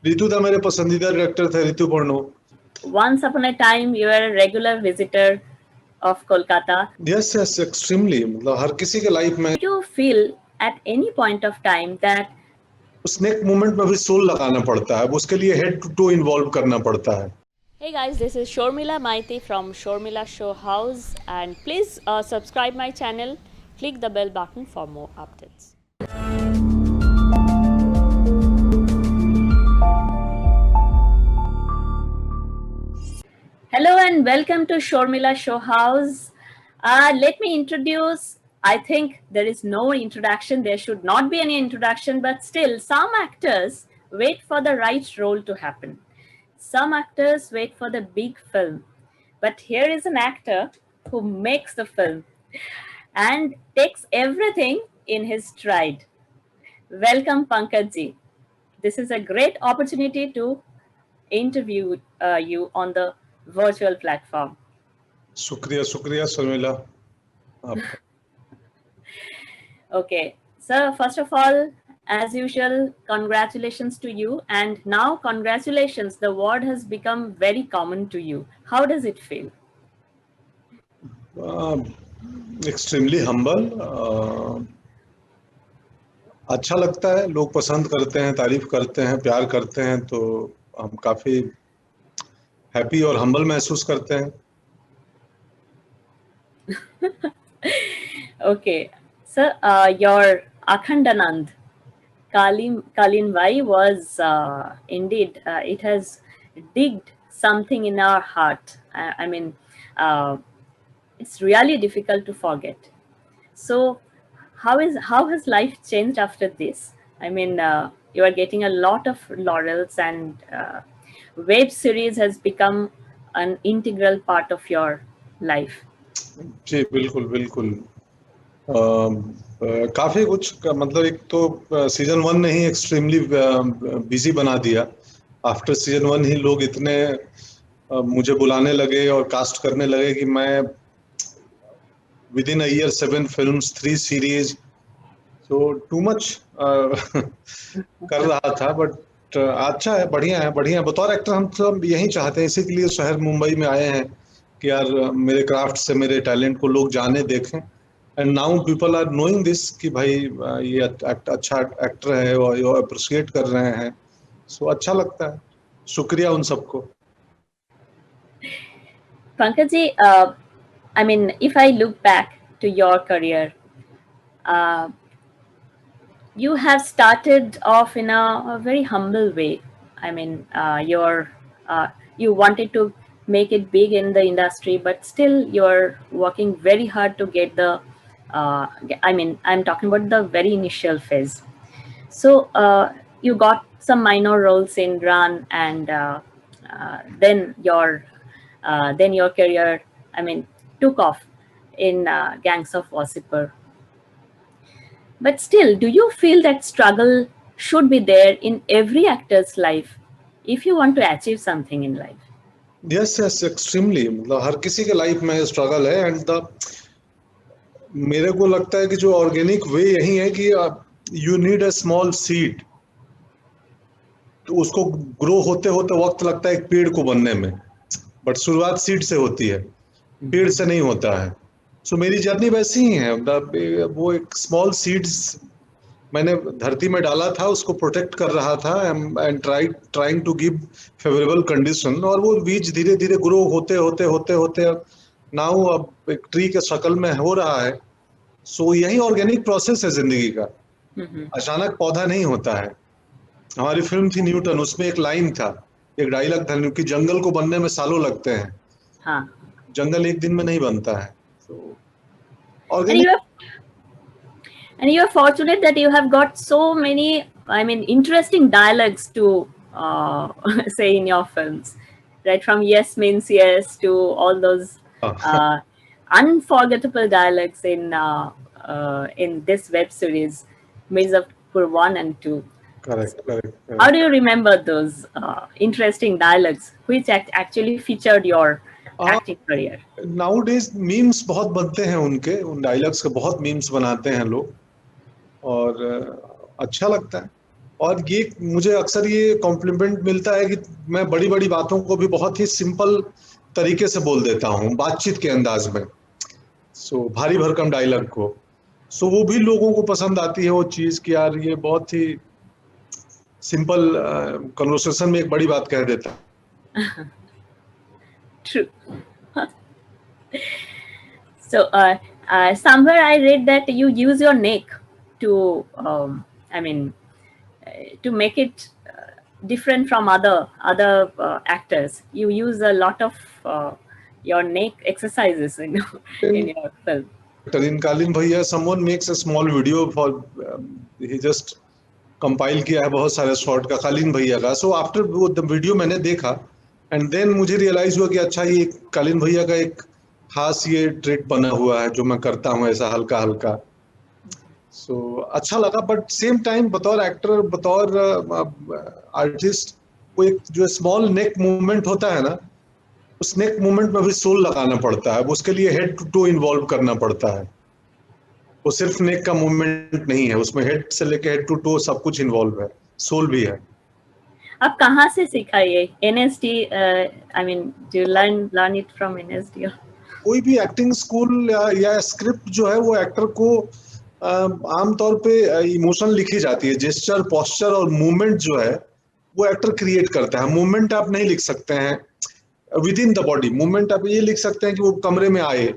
रितु दा मेरे पसंदीदा डायरेक्टर थे, Ritu Pernod. Once upon a time, you were a regular visitor of Kolkata. Yes yes, extremely, मतलब हर किसी के लाइफ में Did you feel at any point of time that उस नेक मोमेंट में भी सोल लगाना पड़ता है, उसके लिए हेड टू टू इन्वॉल्व करना पड़ता है। Hey guys, this is Shormila Maiti from Shormila Show House, and please subscribe my channel, click the bell button for more updates. Hello and welcome to Shormila Show House. Let me introduce, I think there is no introduction, there should not be any introduction, but still some actors wait for the right role to happen. Some actors wait for the big film, but here is an actor who makes the film and takes everything in his stride. Welcome, Pankaj ji. This is a great opportunity to interview you on the virtual platform. शुक्रिया शुक्रिया शर्मिला आपका। Okay, so first of all, as usual, congratulations to you. And now, congratulations, the word has become very common to you. How does it feel? Extremely humble. अच्छा लगता है, लोग पसंद करते हैं, तारीफ करते हैं, प्यार करते हैं, तो हम काफी हैप्पी और हम्बल महसूस करते हैं। Okay, so your Akhandanand Kalinvai was indeed, it has digged something in our heart. I mean, it's really difficult to forget. So, how has life changed after this? I mean, you are getting a lot of laurels, and web series has become an integral part of your life. जी बिल्कुल बिल्कुल। काफी कुछ मतलब एक तो season 1 ने ही extremely busy बना दिया। आफ्टर सीजन 1 ही लोग इतने मुझे बुलाने लगे और कास्ट करने लगे कि मैं with in a year 7 films, 3 series, तो टू मच कर रहा था। बट अच्छा है, बढ़िया है, बढ़िया है। बतौर एक्टर हम सब यही चाहते हैं, इसी के लिए शहर मुंबई में आए हैं कि यार मेरे क्राफ्ट से, मेरे टैलेंट को लोग जाने, देखें। And now people are knowing this कि भाई ये अच्छा एक्टर है और ये अप्रिशिएट कर रहे हैं, सो अच्छा लगता है। शुक्रिया उन सबको। Pankaj ji, I mean, if I look back to your career, uh, you have started off in a very humble way. I mean, you wanted to make it big in the industry, but still you're working very hard to get the. I mean, I'm talking about the very initial phase. So you got some minor roles in Run, and then your career, I mean, took off in Gangs of Wasseypur. But still, do you feel that struggle should be there in every actor's life if you want to achieve something in life? Yes yes, extremely, मतलब हर किसी के life में struggle है। And the मेरे को लगता है कि जो ऑर्गेनिक वे यही है कि you need a small seed, तो उसको ग्रो होते होते वक्त लगता है एक पेड़ को बनने में, बट शुरुआत सीड से होती है, पेड़ से नहीं होता है। सो मेरी जर्नी वैसी ही है। वो एक स्मॉल सीड्स मैंने धरती में डाला था, उसको प्रोटेक्ट कर रहा था and trying to give favourable condition, और वो बीज धीरे धीरे ग्रो होते होते होते होते नाउ अब एक ट्री के शक्ल में हो रहा है। सो यही ऑर्गेनिक प्रोसेस है जिंदगी का। अचानक पौधा नहीं होता है। हमारी फिल्म थी न्यूटन, उसमें एक लाइन था, एक डायलॉग था कि जंगल को बनने में सालों लगते हैं। हाँ. जंगल एक दिन में नहीं बनता है। And you are fortunate that you have got so many, I mean, interesting dialogues to say in your films, right? From yes means yes to all those unforgettable dialogues in this web series, Mirzapur 1 and 2. Correct. How do you remember those interesting dialogues which actually featured your acting career? Nowadays memes बहुत बनते हैं उनके, उन dialogues के बहुत memes बनाते हैं लोग, और अच्छा लगता है। और ये मुझे अक्सर ये कॉम्प्लीमेंट मिलता है कि मैं बड़ी बड़ी बातों को भी बहुत ही सिंपल तरीके से बोल देता हूँ बातचीत के अंदाज में, सो भारी भरकम डायलॉग को, सो वो भी लोगों को पसंद आती है वो चीज़ कि यार ये बहुत ही सिंपल कन्वर्सेशन में एक बड़ी बात कह देता है। True. So somewhere I read that you use your neck to, I mean, to make it different from other actors. You use a lot of your neck exercises in your film. in कालीन भैया, someone makes a small video for he just compile किया है बहुत सारे shot का कालीन भैया का, सो आफ्टर वो वीडियो मैंने देखा एंड देन मुझे रियलाइज हुआ कि अच्छा ये कालीन भैया का एक खास ये ट्रिक बना हुआ है जो मैं करता हूँ ऐसा हल्का हल्का, सो अच्छा लगा। बट सेम टाइम बतौर एक्टर बतौर आर्टिस्ट वो एक जो स्मॉल नेक मूवमेंट होता है ना, उस नेक मूवमेंट में भी सोल लगाना पड़ता है, उसके लिए हेड टू टो इन्वॉल्व करना पड़ता है, वो सिर्फ नेक का मूवमेंट नहीं है, उसमें हेड से लेके हेड टू टो सब कुछ इन्वॉल्व है, सोल भी है। आप कहाँ से सीखा ये NSD? I mean, do you learn it from NSD? कोई भी एक्टिंग स्कूल या स्क्रिप्ट जो है वो एक्टर को आमतौर पे इमोशन लिखी जाती है, जेस्चर पोस्चर और मूवमेंट जो है वो एक्टर क्रिएट करता है। मूवमेंट आप नहीं लिख सकते हैं with in the body, movement आप ये लिख सकते हैं कि वो कमरे में आए,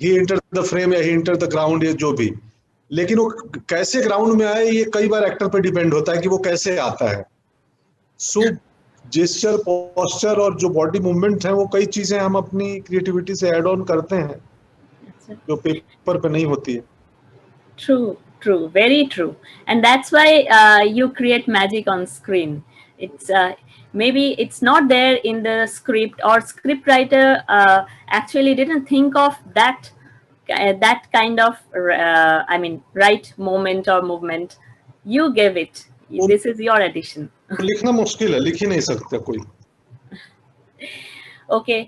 ही एंटर द फ्रेम या ही एंटर द ग्राउंड या जो भी, लेकिन वो कैसे ग्राउंड में आए ये कई बार एक्टर पे डिपेंड होता है कि वो कैसे आता है। सो जेस्चर पोस्चर और जो बॉडी मूवमेंट है वो कई चीजें हम अपनी क्रिएटिविटी से ऐड ऑन करते हैं जो पेपर पे नहीं होती है। True, very true, and that's why you create magic on screen. It's maybe it's not there in the script, or script writer actually didn't think of that kind of I mean right moment or movement. You gave it. This is your addition. लिखना मुश्किल है, लिख ही नहीं सकता कोई। Okay,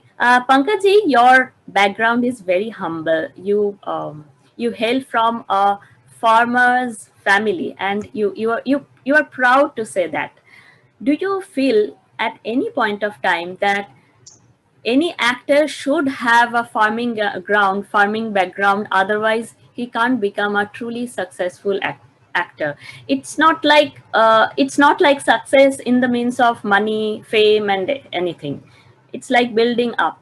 Pankaj ji, your background is very humble. You hail from a farmer's family, and you are proud to say that. Do you feel at any point of time that any actor should have a farming background, otherwise he can't become a truly successful actor? It's not like success in the means of money, fame, and anything. It's like building up,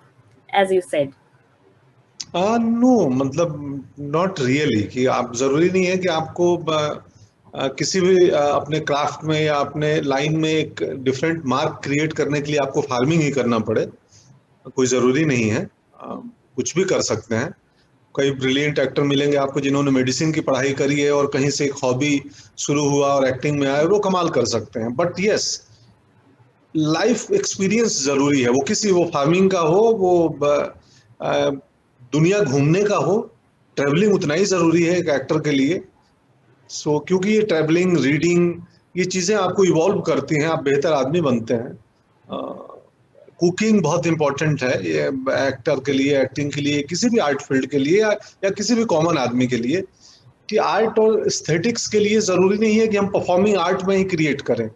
as you said. No मतलब not really, कि आप जरूरी नहीं है कि आपको किसी भी अपने क्राफ्ट में या अपने लाइन में एक डिफरेंट मार्क क्रिएट करने के लिए आपको फार्मिंग ही करना पड़े, कोई जरूरी नहीं है, कुछ भी कर सकते हैं। कई ब्रिलियंट एक्टर मिलेंगे आपको जिन्होंने मेडिसिन की पढ़ाई करी है और कहीं से एक हॉबी शुरू हुआ और एक्टिंग में आए, वो कमाल कर सकते हैं। बट यस, लाइफ एक्सपीरियंस जरूरी है, वो फार्मिंग का हो, वो दुनिया घूमने का हो, ट्रैवलिंग उतना ही जरूरी है एक एक्टर के लिए। सो क्योंकि ये ट्रैवलिंग, रीडिंग, ये चीजें आपको इवॉल्व करती हैं, आप बेहतर आदमी बनते हैं। कुकिंग बहुत इंपॉर्टेंट है ये एक्टर के लिए, एक्टिंग के लिए, किसी भी आर्ट फील्ड के लिए या किसी भी कॉमन आदमी के लिए, कि आर्ट और एस्थेटिक्स के लिए जरूरी नहीं है कि हम परफॉर्मिंग आर्ट में ही क्रिएट करें।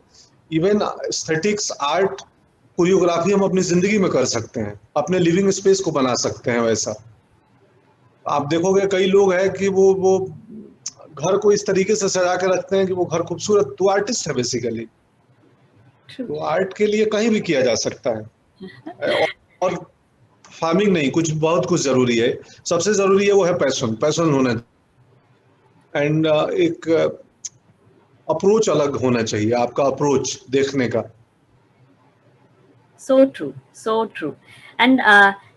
इवन एस्थेटिक्स, आर्ट, कोरियोग्राफी हम अपनी जिंदगी में कर सकते हैं, अपने लिविंग स्पेस को बना सकते हैं। वैसा आप देखोगे कई लोग हैं कि वो घर को इस तरीके से सजा के रखते हैं कि वो घर खूबसूरत, तो आर्टिस्ट है बेसिकली। तो आर्ट के लिए कहीं भी किया जा सकता है, और फार्मिंग नहीं, बहुत कुछ जरूरी है। सबसे जरूरी है वो है पैशन होना, एंड एक अप्रोच अलग होना चाहिए, आपका अप्रोच देखने का। So true. And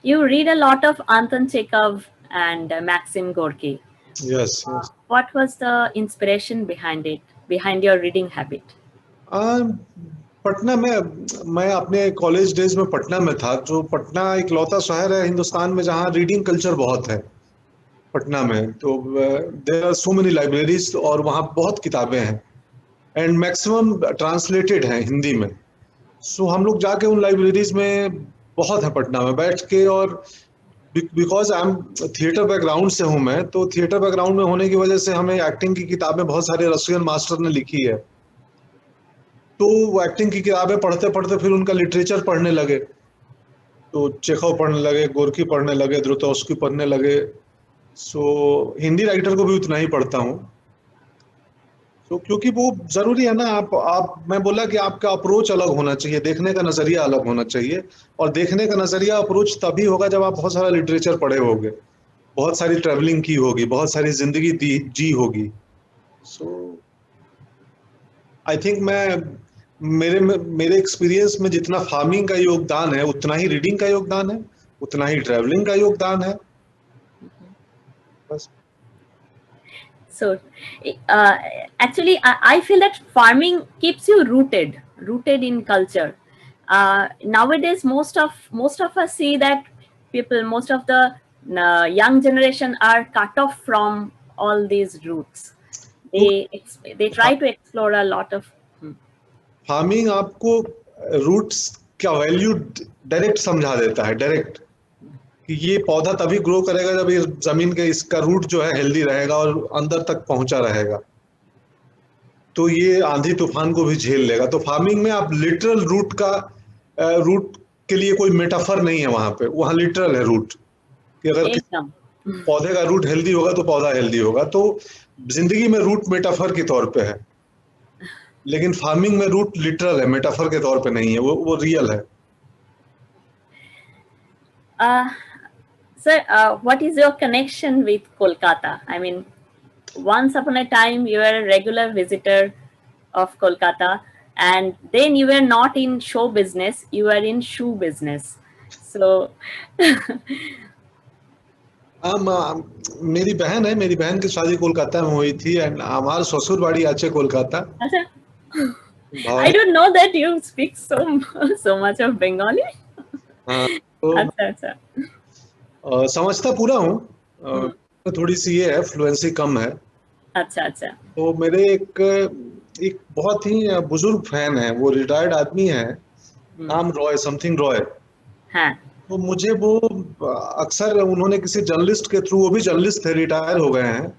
you read a lot of Anton Chekhov and Maxim Gorky. Yes. What was the inspiration behind your reading habit? Patna में, मैं अपने कॉलेज डेज में पटना में था, जो पटना इकलौता शहर है हिंदुस्तान में जहाँ रीडिंग कल्चर बहुत है पटना में। तो there are so many libraries और वहाँ बहुत किताबें हैं, एंड मैक्सिमम ट्रांसलेटेड हैं हिंदी में। सो हम लोग जाके उन लाइब्रेरीज में बहुत है पटना में बैठ के, और because I am theatre background से हूँ मैं, तो थिएटर बैकग्राउंड में होने की वजह से हमें एक्टिंग की किताबें बहुत सारे रशियन मास्टर ने लिखी है, तो वो एक्टिंग की किताबें पढ़ते पढ़ते फिर उनका लिटरेचर पढ़ने लगे, तो चेखव पढ़ने लगे, गोर्की पढ़ने लगे, द्रुतोस्की पढ़ने लगे। सो हिंदी राइटर को भी उतना ही पढ़ता हूँ। तो क्योंकि वो जरूरी है ना, आप मैं बोला कि आपका अप्रोच अलग होना चाहिए, देखने का नजरिया अलग होना चाहिए। और देखने का नजरिया अप्रोच तभी होगा जब आप बहुत सारा लिटरेचर पढ़े होगे, बहुत सारी ट्रैवलिंग की होगी, बहुत सारी जिंदगी जी होगी। सो आई थिंक मेरे एक्सपीरियंस में जितना फार्मिंग का योगदान है उतना ही रीडिंग का योगदान है, उतना ही ट्रैवलिंग का योगदान है। बस। So, uh, actually, I feel that farming keeps you rooted in culture. Nowadays, most of us see that most of the young generation are cut off from all these roots. They try to explore a lot of. Farming आपको roots का value direct समझा देता है, direct, कि ये पौधा तभी grow करेगा जब ये जमीन के इसका रूट जो है हेल्दी रहेगा और अंदर तक पहुंचा रहेगा, तो ये आंधी तूफान को भी झेल लेगा। तो फार्मिंग में आप लिटरल रूट के लिए कोई मेटाफर नहीं है वहां पे, वहां लिटरल है रूट, कि अगर एकदम पौधे का रूट हेल्दी होगा तो पौधा हेल्दी होगा। तो जिंदगी में रूट मेटाफर के तौर पे है, लेकिन फार्मिंग में रूट लिटरल है, मेटाफर के तौर पे नहीं है, वो रियल है। Sir, what is your connection with Kolkata? I mean, once upon a time you were a regular visitor of Kolkata, and then you were not in show business, you were in shoe business. So मेरी बहन है, मेरी बहन की शादी कोलकाता में हुई थी, एंड हमारे ससुर बाड़ी आचे Kolkata. I don't know that you speak so much of Bengali. हाँ, तो अच्छा समझता पूरा हूँ, थोड़ी सी ये है, फ्लुएंसी कम है। अच्छा। तो मेरे एक बहुत ही बुजुर्ग फैन है, वो रिटायर्ड आदमी है, नाम रॉय, समथिंग रॉय। हाँ। तो मुझे वो अक्सर उन्होंने किसी जर्नलिस्ट के थ्रू, वो भी जर्नलिस्ट थे, रिटायर हो गए हैं,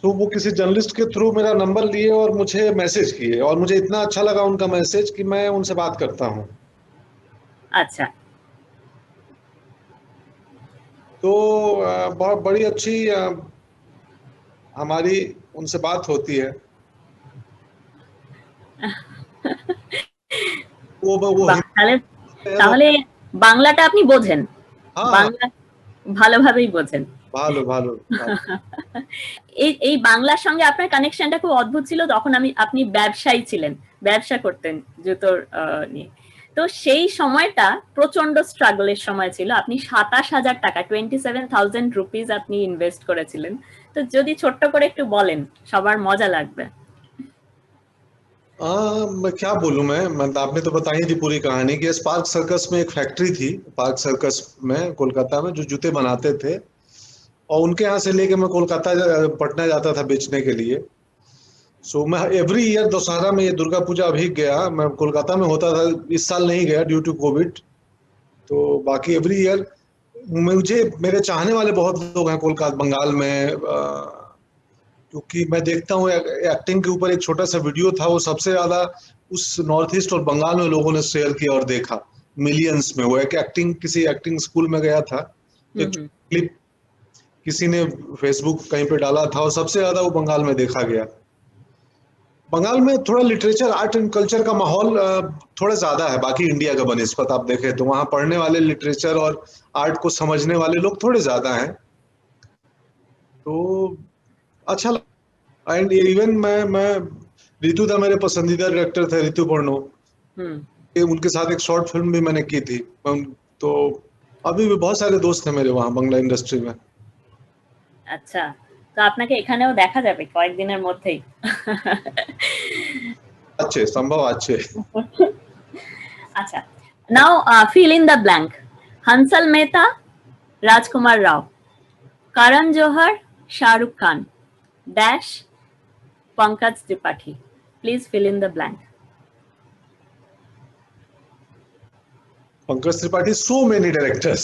तो वो किसी जर्नलिस्ट के थ्रू मेरा नंबर लिए और मुझे मैसेज किए, और मुझे इतना अच्छा लगा उनका मैसेज कि मैं उनसे बात करता हूँ। अच्छा। तो बहुत बड़ी अच्छी हमारी उनसे बात होती है। वो তাহলে বাংলাটা আপনি বোঝেন? हाँ, বাংলা ভালোভাবেই বোঝেন। ভালো এই বাংলার সঙ্গে আপনার কানেকশনটা খুব অদ্ভুত ছিল। তখন আপনি ব্যবসায়ী ছিলেন, ব্যবসা করতেন জুতোর নিয়ে। তো সেই সময়টা প্রচন্ড স্ট্রাগলের সময় ছিল। আপনি ২৭,০০০ টাকা 27,000 রুপিস আপনি ইনভেস্ট করেছিলেন। তো যদি ছোট্ট করে একটু বলেন, সবার মজা লাগবে। मैं क्या बोलूं, मैं आपने तो बताई थी पूरी कहानी कि स्पार्क सर्कस में एक फैक्ट्री थी, पार्क सर्कस में कोलकाता में, जो जूते बनाते थे, और उनके यहाँ से लेके मैं कोलकाता पटना जाता था बेचने के लिए। सो मैं एवरी ईयर दशहरा में, ये दुर्गा पूजा अभी गया, मैं कोलकाता में होता था, इस साल नहीं गया ड्यू टू कोविड। तो बाकी एवरी ईयर मुझे, मेरे चाहने वाले बहुत लोग हैं कोलकाता, बंगाल में, क्योंकि मैं देखता हूँ एक्टिंग के ऊपर एक छोटा सा वीडियो था, वो सबसे ज्यादा उस नॉर्थ ईस्ट और बंगाल में लोगों ने शेयर किया और देखा, मिलियंस में। वो एक किसी एक्टिंग स्कूल में गया था, एक क्लिप किसी ने फेसबुक कहीं पे डाला था, और सबसे ज्यादा वो बंगाल में देखा गया। बंगाल में थोड़ा लिटरेचर, आर्ट एंड कल्चर का माहौल थोड़ा ज्यादा है बाकी इंडिया का बनिस्बत आप देखें तो। वहां पढ़ने वाले, लिटरेचर और आर्ट को समझने वाले लोग थोड़े ज्यादा हैं, तो अच्छा। एंड इवन मैं रितु दा मेरे पसंदीदा डायरेक्टर थे, रितु पर्नो, उनके साथ एक शॉर्ट फिल्म भी मैंने की थी। तो अभी भी बहुत सारे दोस्त हैं मेरे वहाँ बांग्ला इंडस्ट्री में। আচ্ছা, তো আপনাকে এখানেও দেখা যাবে কয়েকদিনের মধ্যেই। अच्छे संभव अच्छे। আচ্ছা, নাও fill in the blank. Hansal Mehta, Rajkumar Rao, Karan Johar, Shahrukh Khan, dash, Pankaj Tripathi. Please fill in the blank. Pankaj Tripathi, so many directors.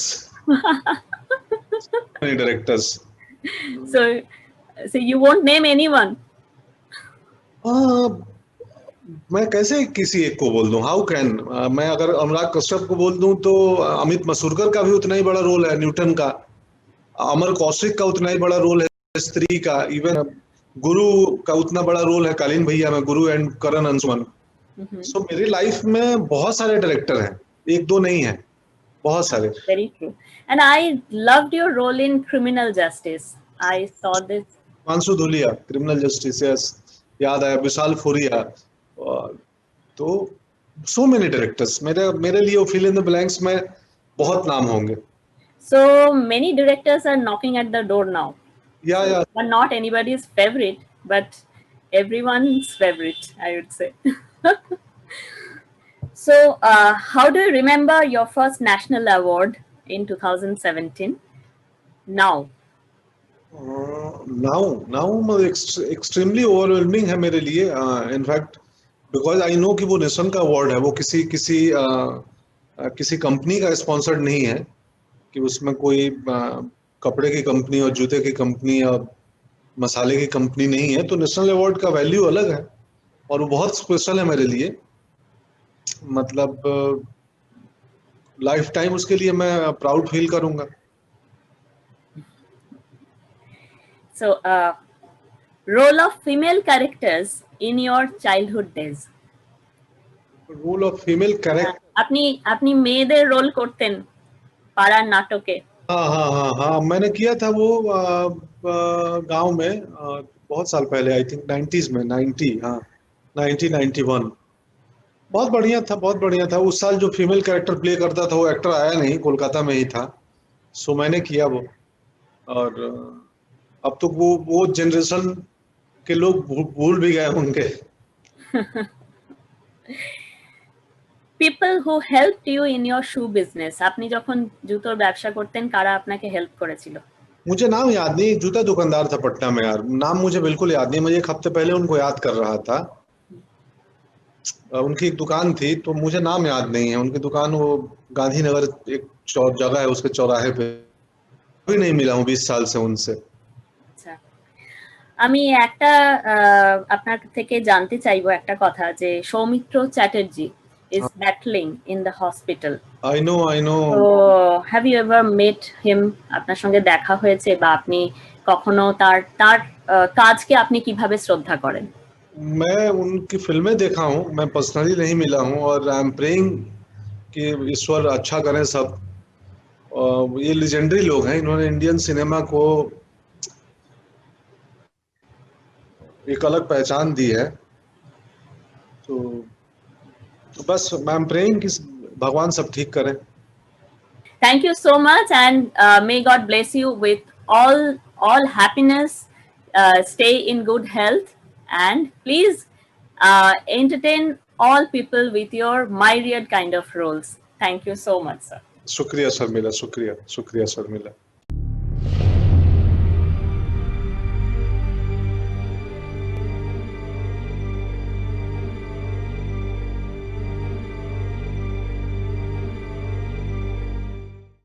Many directors. So you won't name anyone? मैं कैसे किसी एक को बोल दूं, हाउ कैन। मैं अगर अनुराग कश्यप को बोल दूं तो अमित मसूरकर का भी उतना ही बड़ा रोल है, न्यूटन का। अमर कौशिक का उतना ही बड़ा रोल है, स्त्री का। इवन गुरु का उतना बड़ा रोल है, कालीन भैया में गुरु एंड करण अंशुमन। सो मेरी लाइफ में बहुत सारे डायरेक्टर हैं, एक दो नहीं है, बहुत सारे। Very true. And I loved your role in Criminal Justice. I saw this. मानसू Dhulia, criminal justice, yes, याद आया, विशाल फुरिया। तो सो मेनी डायरेक्टर्स, मेरे मेरे लिए फिल इन द ब्लैंक्स में बहुत नाम होंगे। So many directors are knocking at the door now. या But not anybody's favorite, but everyone's favorite, I would say. So, how do you remember your first national award in 2017? Now. Now extremely overwhelming है मेरे लिए। In fact because I know कि वो nation का award है, वो किसी कंपनी का स्पॉन्सर्ड नहीं है, कि उसमें कोई कपड़े की कंपनी और जूते की कंपनी या मसाले की कंपनी नहीं है। तो नेशनल अवार्ड का वैल्यू अलग है और वो बहुत स्पेशल है मेरे लिए। मतलब लाइफ टाइम उसके लिए मैं प्राउड फील करूंगा। So, role of female characters in your childhood days. Role of female character, अपनी मेয়েদের रोल করতেন পাড়ার নাটকে। हाँ, मैंने किया था वो गांव में, बहुत साल पहले, आई थिंक 90s में, 1991। बहुत बढ़िया था। उस साल जो फीमेल कैरेक्टर प्ले करता था वो एक्टर आया नहीं, कोलकाता में ही था। सो मैंने किया वो। और अब तो वो जनरेशन के लोग भूल भी गए होंगे। People who helped you in your shoe business. আপনি যখন জুতোর ব্যবসা করতেন কারা আপনাকে হেল্প করেছিল? मुझे नाम याद नहीं, जूता दुकानदार था पटना में यार, नाम मुझे बिल्कुल याद नहीं। मुझे एक हफ्ते पहले उनको याद कर रहा था। उनकी एक दुकान थी, तो मुझे नाम याद नहीं है। उनकी दुकान वो गांधीनगर एक जगह है, उसके चौराहे पे। भी नहीं मिला हूँ 20 साल से उनसे। আচ্ছা, আমি একটা আপনার থেকে জানতে চাইবো একটা কথা, যে Soumitra Chatterjee is battling in the hospital. I know. So, have you ever met him? আপনার সঙ্গে দেখা হয়েছে বা আপনি কখনো তার কাজকে আপনি কিভাবে শ্রদ্ধা করেন? मैं उनकी फिल्में देखा हूँ, मैं पर्सनली नहीं मिला हूँ, और आई एम प्रेइंग कि ईश्वर अच्छा करें सब। ये लेजेंडरी लोग हैं, इन्होंने इंडियन सिनेमा को एक अलग पहचान दी है। तो बस आई एम प्रेइंग कि भगवान सब ठीक करें। Thank you so much, and may God bless you with all happiness. Stay in good health, and please entertain all people with your myriad kind of roles. Thank you so much, sir. शुक्रिया शर्मिला, शुक्रिया शर्मिला।